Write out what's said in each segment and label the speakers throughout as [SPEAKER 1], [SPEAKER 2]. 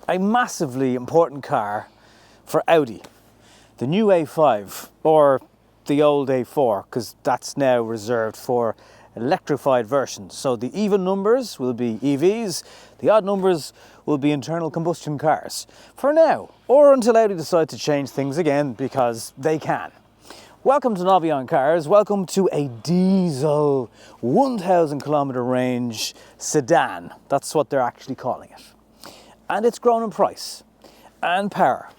[SPEAKER 1] a massively important car for Audi. The new A5, or the old A4, because that's now reserved for electrified versions. So the even numbers will be EVs, the odd numbers will be internal combustion cars. For now, or until Audi decide to change things again, because they can. Welcome to Nobby on Cars, welcome to a diesel 1,000 kilometre range sedan. That's what they're actually calling it. And it's grown in price, and power,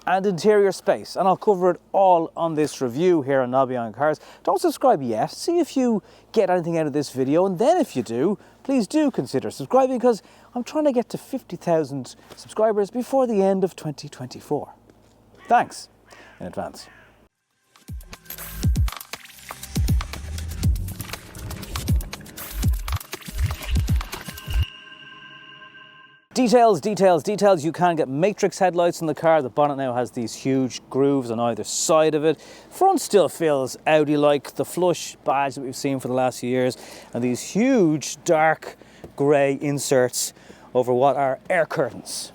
[SPEAKER 1] and interior space, and I'll cover it all on this review here on Nobby on Cars. Don't subscribe yet, see if you get anything out of this video, and then if you do, please do consider subscribing, because I'm trying to get to 50,000 subscribers before the end of 2024. Thanks in advance. Details, details, details. You can get matrix headlights in the car. The bonnet now has these huge grooves on either side of it. Front still feels Audi-like. The flush badge that we've seen for the last few years, and these huge dark grey inserts over what are air curtains.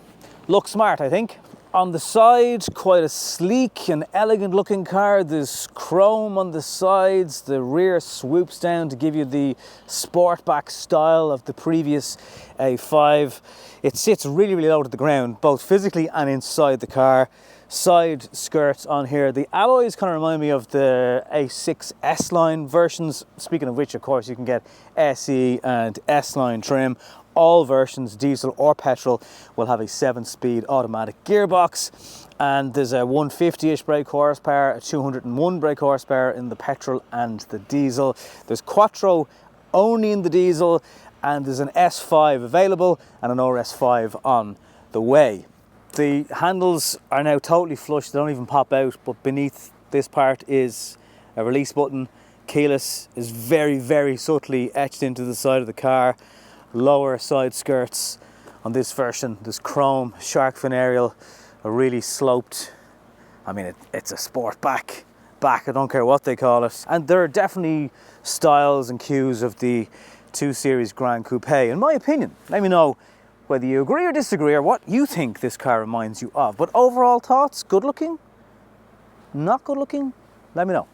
[SPEAKER 1] Look smart, I think. On the side, quite a sleek and elegant looking car. There's chrome on the sides. The rear swoops down to give you the sportback style of the previous A5. It sits really, really low to the ground, both physically and inside the car. Side skirts on here. The alloys kind of remind me of the A6 S-Line versions. Speaking of which, of course, you can get SE and S-Line trim. All versions, diesel or petrol, will have a 7-speed automatic gearbox, and there's a 150-ish brake horsepower, a 201 brake horsepower in the petrol and the diesel. There's Quattro only in the diesel, and there's an S5 available and an RS5 on the way. The handles are now totally flush, they don't even pop out, but beneath this part is a release button. Keyless is very, very subtly etched into the side of the car. Lower side skirts on this version. There's chrome, shark fin aerial, a really sloped, it's a sport back, I don't care what they call it. And there are definitely styles and cues of the 2 Series Grand Coupe, in my opinion. Let me know whether you agree or disagree, or what you think this car reminds you of. But overall thoughts, good looking? Not good looking? Let me know.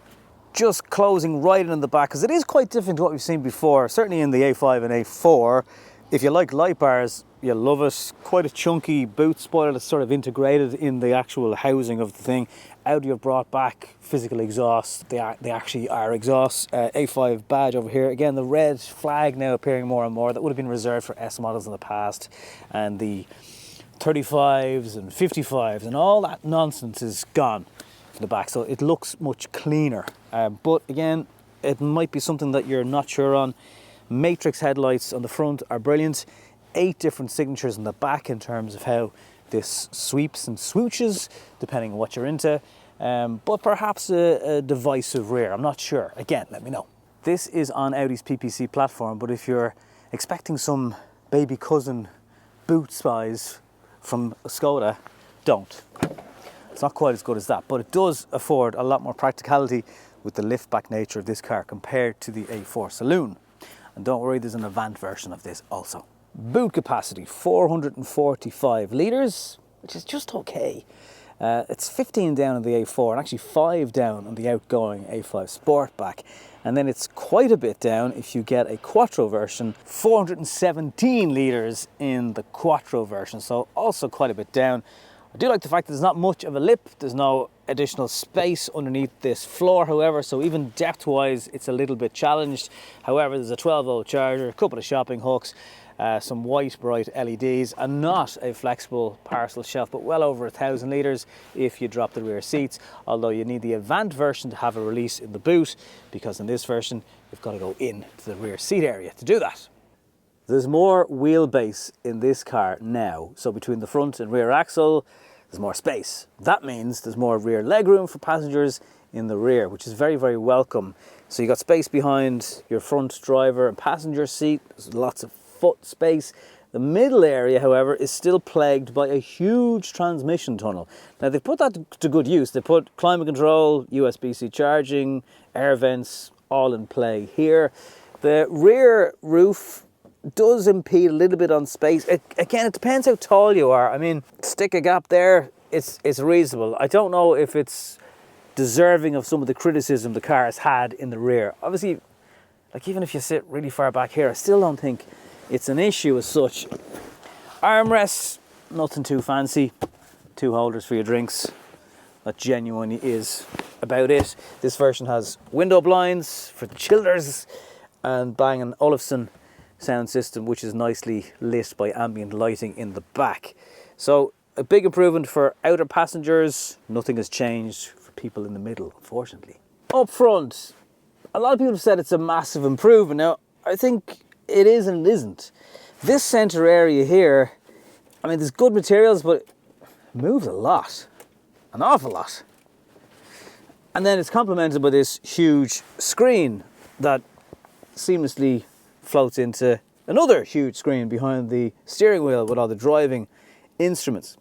[SPEAKER 1] Just closing right in the back, because it is quite different to what we've seen before, certainly in the A5 and A4. If you like light bars, you'll love it. Quite a chunky boot spoiler that's sort of integrated in the actual housing of the thing. Audi have brought back physical exhaust. They actually are exhausts. A5 badge over here. Again, the red flag now appearing more and more. That would have been reserved for S models in the past. And the 35s and 55s and all that nonsense is gone from the back. So it looks much cleaner. But again, it might be something that you're not sure on. Matrix headlights on the front are brilliant. 8 different signatures in the back in terms of how this sweeps and swooches, depending on what you're into. But perhaps a divisive rear, I'm not sure. Again, let me know. This is on Audi's PPC platform, but if you're expecting some baby cousin boot size from Skoda, don't. It's not quite as good as that, but it does afford a lot more practicality with the lift-back nature of this car compared to the A4 Saloon. And don't worry, there's an Avant version of this also. Boot capacity, 445 litres, which is just okay. It's 15 down on the A4 and actually 5 down on the outgoing A5 Sportback. And then it's quite a bit down if you get a Quattro version, 417 litres in the Quattro version, so also quite a bit down. I do like the fact that there's not much of a lip, there's no additional space underneath this floor, however, so even depth-wise it's a little bit challenged. However, there's a 12-volt charger, a couple of shopping hooks, some white bright LEDs, and not a flexible parcel shelf, but well over 1,000 litres if you drop the rear seats, although you need the Avant version to have a release in the boot, because in this version you've got to go into the rear seat area to do that. There's more wheelbase in this car now, so between the front and rear axle there's more space. That means there's more rear legroom for passengers in the rear, which is very, very welcome. So you've got space behind your front driver and passenger seat. There's lots of foot space. The middle area, however, is still plagued by a huge transmission tunnel. Now, they've put that to good use. They put climate control, USB-C charging, air vents, all in play here. The rear roof does impede a little bit on space. Again, it depends how tall you are. I mean, stick a gap there, it's reasonable. I don't know if it's deserving of some of the criticism the car has had in the rear. Obviously, like even if you sit really far back here, I still don't think it's an issue as such. Armrests, nothing too fancy. 2 holders for your drinks. That genuinely is about it. This version has window blinds for the chillers and Bang & Olufsen sound system, which is nicely lit by ambient lighting in the back. So a big improvement for outer passengers. Nothing has changed for people in the middle, unfortunately. Up front, a lot of people have said it's a massive improvement. Now, I think it is and it isn't. This center area here, I mean, there's good materials, but it moves a lot, an awful lot. And then it's complemented by this huge screen that seamlessly floats into another huge screen behind the steering wheel with all the driving instruments.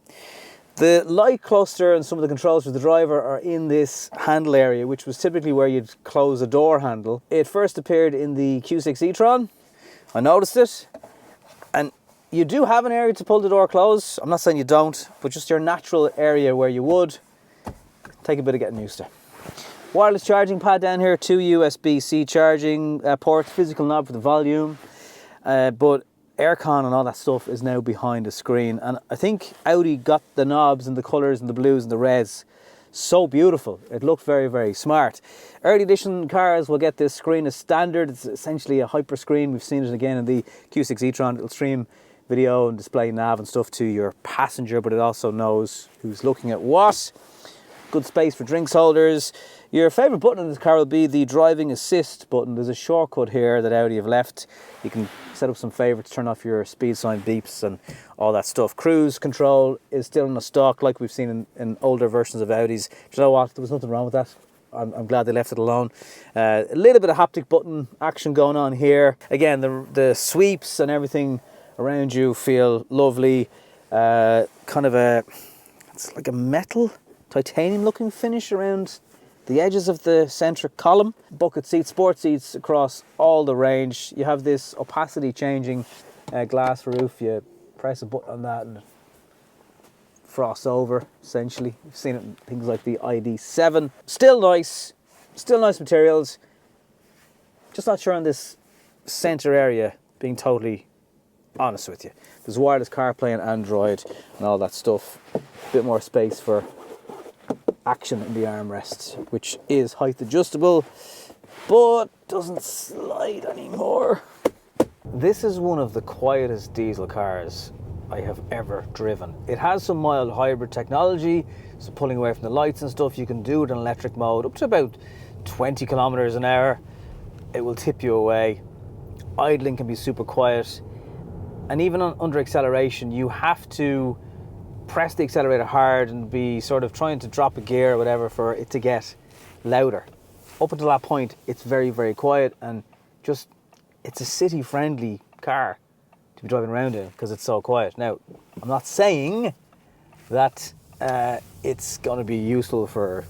[SPEAKER 1] The light cluster and some of the controls for the driver are in this handle area, which was typically where you'd close a door handle. It first appeared in the Q6 e-tron. I noticed it. And you do have an area to pull the door close. I'm not saying you don't, but just your natural area where you would. Take a bit of getting used to. Wireless charging pad down here, 2 USB-C charging ports, physical knob for the volume. But aircon and all that stuff is now behind the screen, and I think Audi got the knobs and the colours and the blues and the reds so beautiful. It looked very, very smart. Early edition cars will get this screen as standard. It's essentially a hyper screen. We've seen it again in the Q6 e-tron. It'll stream video and display nav and stuff to your passenger, but it also knows who's looking at what. Good space for drinks holders. Your favourite button in this car will be the driving assist button. There's a shortcut here that Audi have left. You can set up some favourites, turn off your speed sign beeps and all that stuff. Cruise control is still in the stock like we've seen in older versions of Audis. Do you know what? There was nothing wrong with that. I'm glad they left it alone. A little bit of haptic button action going on here. Again, the sweeps and everything around you feel lovely. Kind of it's like a metal, titanium looking finish around the edges of the centre column. Bucket seats, sport seats across all the range. You have this opacity changing glass roof. You press a button on that and it frosts over, essentially. You've seen it in things like the ID7. Still nice materials. Just not sure on this centre area, being totally honest with you. There's wireless CarPlay and Android and all that stuff. A bit more space for action in the armrest, which is height adjustable but doesn't slide anymore. This is one of the quietest diesel cars I have ever driven. It has some mild hybrid technology, so pulling away from the lights and stuff. You can do it in electric mode up to about 20 kilometers an hour. It will tip you away. Idling can be super quiet, and even under acceleration you have to press the accelerator hard and be sort of trying to drop a gear or whatever for it to get louder. Up until that point, it's very, very quiet, and just, it's a city friendly car to be driving around in because it's so quiet. Now, I'm not saying that it's going to be useful for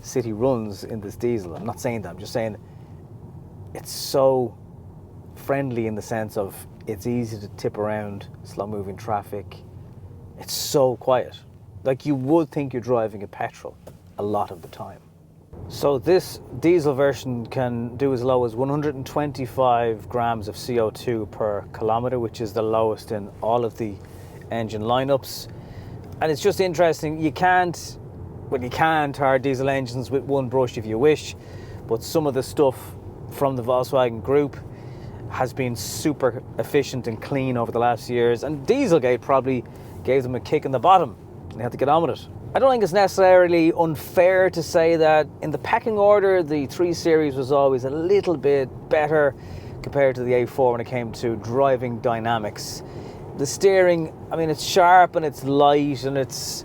[SPEAKER 1] city runs in this diesel. I'm not saying that. I'm just saying it's so friendly in the sense of it's easy to tip around slow moving traffic. It's so quiet. Like you would think you're driving a petrol a lot of the time. So this diesel version can do as low as 125 grams of CO2 per kilometre, which is the lowest in all of the engine lineups. And it's just interesting, you can tar diesel engines with one brush if you wish, but some of the stuff from the Volkswagen group has been super efficient and clean over the last years, and Dieselgate probably gave them a kick in the bottom and they had to get on with it. I don't think it's necessarily unfair to say that in the pecking order the 3 Series was always a little bit better compared to the A4 when it came to driving dynamics. The steering, I mean, it's sharp and it's light and it's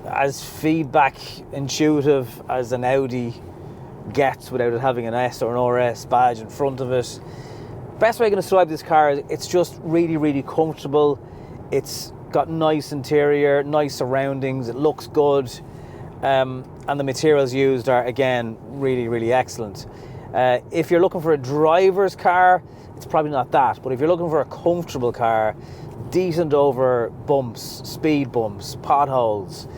[SPEAKER 1] as feedback intuitive as an Audi gets without it having an S or an RS badge in front of it. Best way I can describe this car is it's just really, really comfortable. It's got nice interior, nice surroundings, it looks good, and the materials used are, again, really, really excellent. If you're looking for a driver's car, it's probably not that. But if you're looking for a comfortable car, decent over bumps, speed bumps, potholes,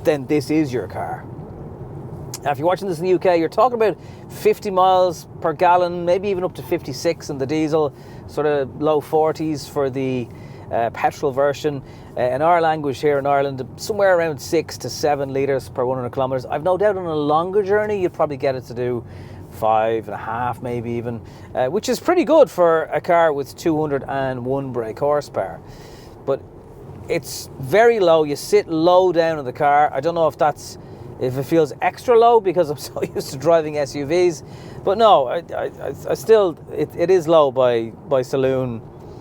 [SPEAKER 1] then this is your car. Now, if you're watching this in the UK, you're talking about 50 miles per gallon, maybe even up to 56 in the diesel, sort of low 40s for the petrol version. In our language here in Ireland, somewhere around 6 to 7 litres per 100 kilometres. I've no doubt on a longer journey, you'd probably get it to do 5.5, maybe even, which is pretty good for a car with 201 brake horsepower. But it's very low. You sit low down in the car. I don't know if it feels extra low because I'm so used to driving SUVs, but no, I still, it is low by saloon,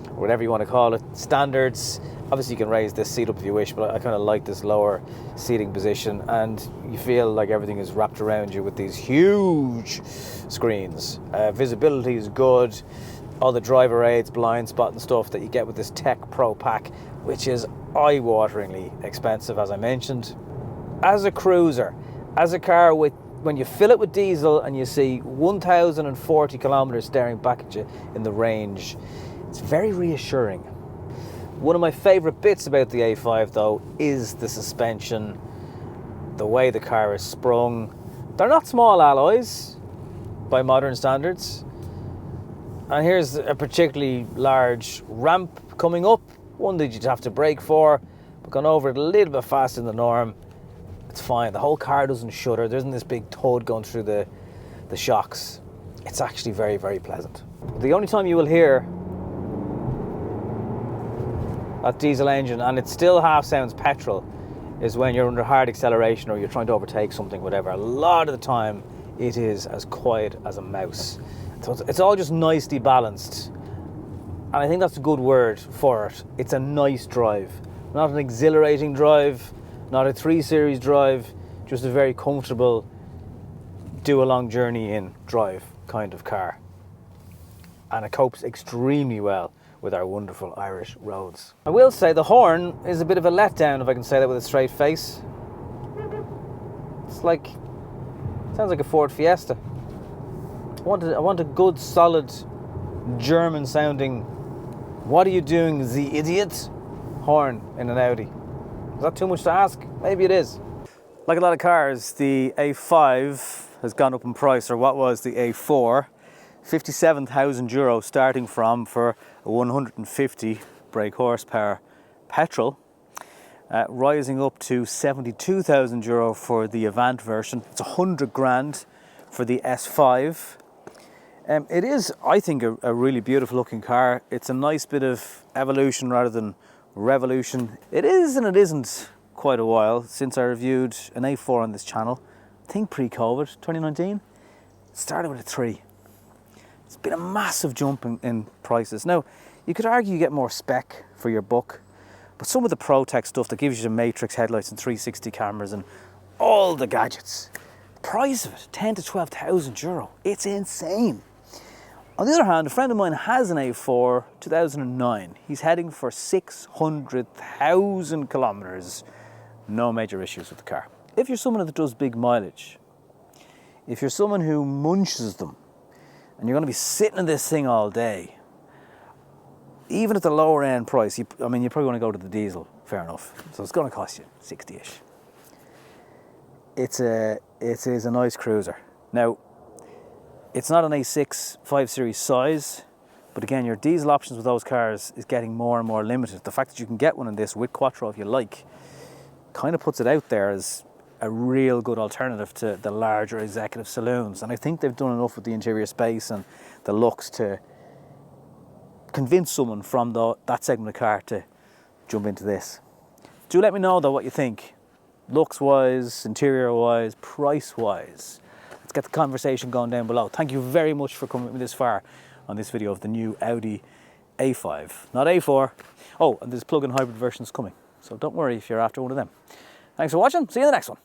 [SPEAKER 1] or whatever you want to call it, standards. Obviously you can raise this seat up if you wish, but I kind of like this lower seating position, and you feel like everything is wrapped around you with these huge screens. Visibility is good. All the driver aids, blind spot and stuff that you get with this Tech Pro pack, which is eye-wateringly expensive, as I mentioned. As a cruiser, as a car with, when you fill it with diesel and you see 1,040 kilometers staring back at you in the range, it's very reassuring. One of my favorite bits about the A5 though is the suspension, the way the car is sprung. They're not small alloys by modern standards. And here's a particularly large ramp coming up, one that you'd have to brake for, but gone over it a little bit faster than the norm. It's fine. The whole car doesn't shudder. There isn't this big thud going through the shocks. It's actually very, very pleasant. The only time you will hear that diesel engine, and it still half sounds petrol, is when you're under hard acceleration or you're trying to overtake something, whatever. A lot of the time it is as quiet as a mouse. So it's all just nicely balanced. And I think that's a good word for it. It's a nice drive. Not an exhilarating drive, not a 3 Series drive, just a very comfortable, do a long journey in drive kind of car. And it copes extremely well with our wonderful Irish roads. I will say the horn is a bit of a letdown, if I can say that with a straight face. It's like, sounds like a Ford Fiesta. I want a good, solid, German sounding, "What are you doing, the idiot?" horn in an Audi. Is that too much to ask? Maybe it is. Like a lot of cars, the A5 has gone up in price, or what was the A4. 57,000 euro starting from for a 150 brake horsepower petrol, rising up to 72,000 euro for the Avant version. It's 100 grand for the S5. It is, I think, a really beautiful looking car. It's a nice bit of evolution rather than revolution. It is and it isn't quite a while since I reviewed an A4 on this channel. I think pre-COVID, 2019. It started with a 3. It's been a massive jump in prices. Now, you could argue you get more spec for your buck, but some of the Pro Tech stuff that gives you the matrix headlights and 360 cameras and all the gadgets, the price of it, 10 to 12,000 euro. It's insane. On the other hand, a friend of mine has an A4 2009. He's heading for 600,000 kilometers. No major issues with the car. If you're someone that does big mileage, if you're someone who munches them, and you're going to be sitting in this thing all day, even at the lower end price, you probably want to go to the diesel, fair enough. So it's going to cost you 60-ish. It is a nice cruiser. Now, it's not an A6 5 Series size, but again, your diesel options with those cars is getting more and more limited. The fact that you can get one in this with Quattro if you like, kind of puts it out there as a real good alternative to the larger executive saloons. And I think they've done enough with the interior space and the looks to convince someone from that segment of car to jump into this. Do let me know though what you think. Looks-wise, interior-wise, price-wise. Let's get the conversation going down below. Thank you very much for coming with me this far on this video of the new Audi A5. Not A4. Oh, and there's plug-in hybrid versions coming. So don't worry if you're after one of them. Thanks for watching. See you in the next one.